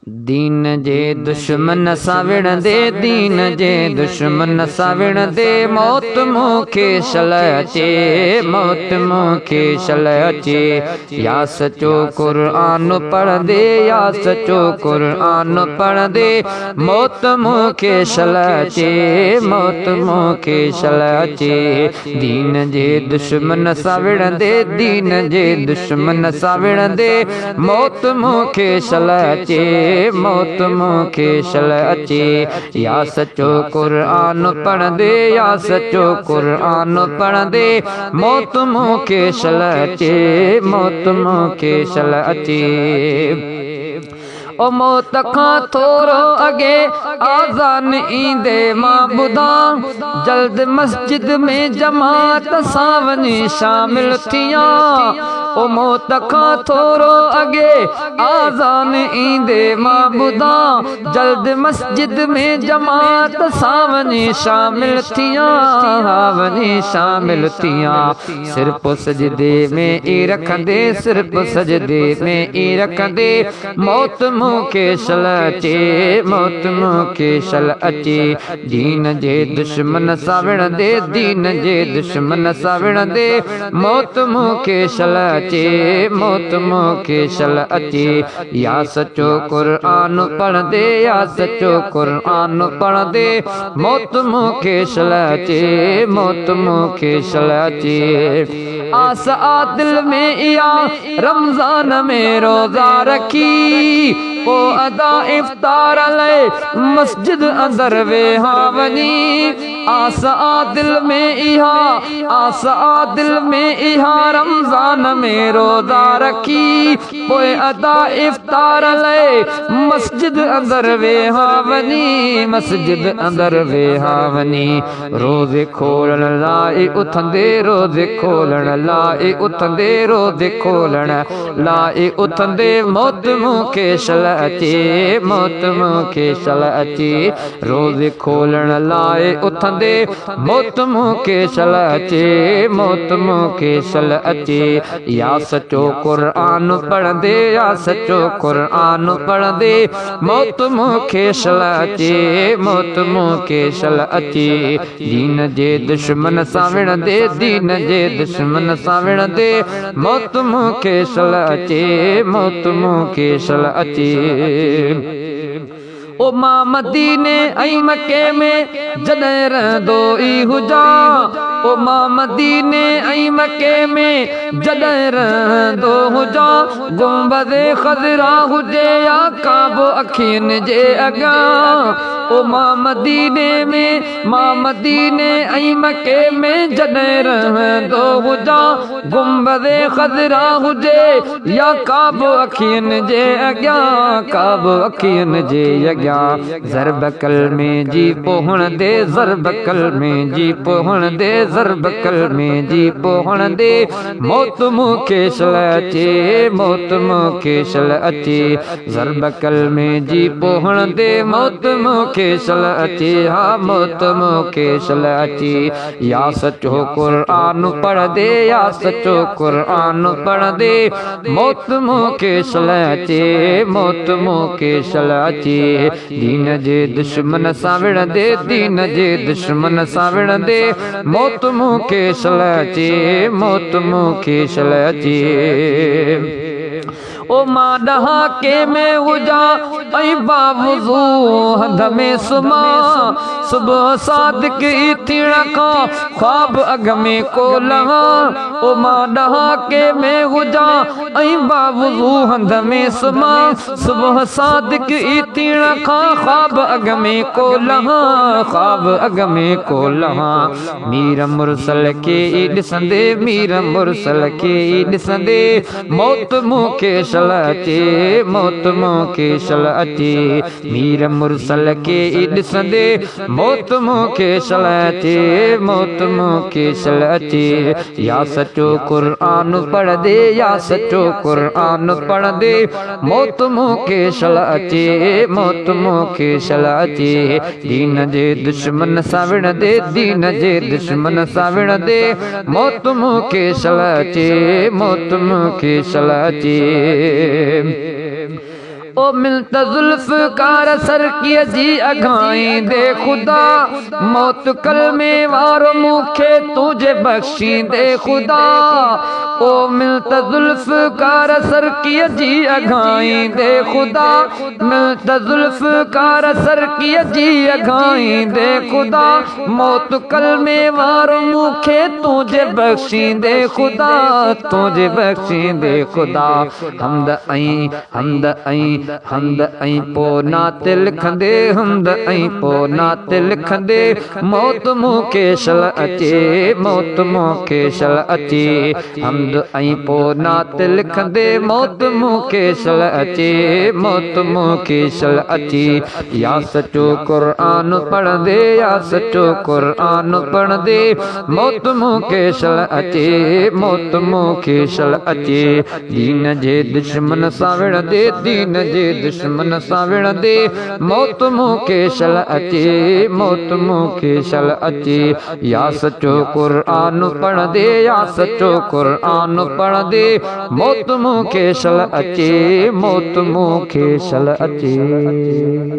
दीन जे दुश्मन सां विढ़ंदे, दीन जे दुश्मन सां विढ़ंदे, मौत मूंखे शल अचे, मौत मूंखे शल अचे। या सचो क़ुरान पढ़ंदे, या सचो क़ुरान पढ़ंदे, मौत मूंखे शल अचे, मौत मूंखे शल अचे। दीन जे दुश्मन सां विढ़ंदे, दीन जे दुश्मन सां विढ़ंदे, मौत मूंखे शल अचे, मौत मूंखे शल अचे। या सचो क़ुरान पढ़ंदे, या सचो क़ुरान पढ़ंदे, मौत मूंखे शल अचे, मौत मूंखे शल अचे। ओ मौत खां थोरो अॻे आज़ान ईंदे मां ॿुधां, जल्द मस्जिद में जमात सां वञी शामिल थियां। ओ मौत खां थोरो अॻे आज़ान ईंदे मां ॿुधां, जल्द मस्जिद में जमात सां वञी शामिल थियां, वञी शामिल थियां। सिर्फ़ सजदे में ई रखंदे, सिर्फ़ सजदे में ई रखंदे, मौत मूंखे शल अचे, मौत मूंखे शल अचे। दीन जे दुश्मन सां विढ़ंदे, दीन जे दुश्मन सां विढ़ंदे, मौत मूंखे शल अचे, मौत मूंखे शल अचे। या सचो क़ुरान पढ़ंदे, या सचो क़ुरान पढ़ंदे, मौत मूंखे शल अचे, मौत मूंखे शल अचे। आस आ दिल में इहा रमज़ान में रोज़ा रखी, पो अदा इफ्तार लाइ मस्जिद अंदर वेहा वञी। आस आ दिल में इहा, आस आ दिल में इहा रमज़ान में रोज़ा रखी, पोइ अदा इफ्तार लाइ मस्जिद अंदर वेहा वञी, मस्जिद अंदर वेहा वञी। रोज़े खोलण लाइ उथंदे, रोज़े खोलण लाइ उथंदे, रोज़े खोलण लाइ उथंदे, मौत मूंखे शल अचे, मौत मूंखे शल अचे। रोज़े खोलण लाइ उथंदे, मौत मूंखे शल अचे, मौत मूंखे शल अचे। या सचो क़ुरान पढ़ंदे, या सचो क़ुरान पढ़ंदे, मौत मूंखे शल अचे, मौत मूंखे शल अचे। दीन जे दुश्मन सां विढ़ंदे, दीन जे दुश्मन सां विढ़ंदे, मौत मूंखे शल अचे, मौत मूंखे शल अचे। ओ मां मदीने ऐं मके में जॾहिं रहंदो ई हुजां, ओ मां मदीने ऐं मके में जॾहिं रहंदो हुजां, गुंबदे ख़ज़रा हुजे या काबो अखियुनि जे अॻियां। ओ मां मदीने में, मां मदीने ऐं मके में जॾहिं रहंदो हुजां, गुंबदे ख़ज़रा हुजे या काबो अखियुनि जे अॻियां, काबो अखियुनि जे अॻियां। ज़रबकल में जी पोहण दे, ज़रबकल में जी पोहण दे, ज़रबकल में जी पोहण दे, मौत मूंखे शल अचे, मौत मूंखे शल अचे। ज़रबकल में जी पोहण दे, मौत मूंखे शल अचे, हा मौत मूंखे शल अचे। या सचो क़ुरान पढ़ंदे, या सचो क़ुरान पढ़ंदे, मौत मूंखे शल अचे, मौत मूंखे शल अचे। दीन जे दुश्मन सां विढ़ंदे, दीन जे दुश्मन सां विढ़ंदे, मौत मूंखे शल अचे, मौत मूंखे शल अचे। ओ मां ॾहाके में हुजां ऐं बावज़ू हंध में सुम्हां, सुबुह सादिक ई थियण खां ख़्वाब अॻ में को लहां। ओ मां ॾहाके में हुजां ऐं बावज़ू हंध में सुम्हां, सुबुह सादिक ई थियण खां ख़्वाब अॻ में को लहां, ख़्वाब अॻ में को लहां। मीर मुरसल खे ई ॾिसंदे, मीर मुरसल खे ई ॾिसंदे, मौत मूंखे शल अचे, मौत मूंखे शल अचे। मीर मुरसल खे ई ॾिसंदे, मौत मूंखे शल अचे, मौत मूंखे शल अचे। या सचो क़ुरान पढ़ंदे, या सचो क़ुरान पढ़ंदे, मौत मूंखे शल अचे, मौत मूंखे शल अचे। दीन जे दुश्मन सां विढ़ंदे, दीन जे दुश्मन सां विढ़ंदे, मौत मूंखे शल अचे, मौत मूंखे शल अचे। ओ मिलत जुल्फ़कार सरकीअ जी अघाई दे खुदा मौत कलमे वारो मूंखे तुझे बख्शी दे खुदा ओ मिलत जुल्फ़कार सरकीअ जी अघाई दे खुदा मिलत जुल्फ़कार सरकीअ जी अघाई दे खुदा मौत कलमे वारो मूंखे तुझे बख्शी दे खुदा तुझे बख्शी दे खुदा हमद ऐं पोइ नात लिखंदे हमद ऐं पोइ नात लिखंदे मौत मूंखे शल अचे मौत मूंखे शल अचे हमद ऐं पोइ नात लिखंदे मौत मूंखे शल अचे मौत मूंखे शल अचे या सचो क़ुरान पढ़ंदे या सचो क़ुरान पढ़ंदे मौत मूंखे शल अचे मौत मूंखे शल अचे दीन जे दुश्मन सां विढ़ंदे दीन जे दुश्मन सां विढ़ंदे मौत मूंखे शल अचे मौत मूंखे शल अचे या सचो क़ुरान पढ़ंदे या सचो क़ुरान पढ़ंदे मौत मूंखे शल अचे मौत मूंखे शल अचे।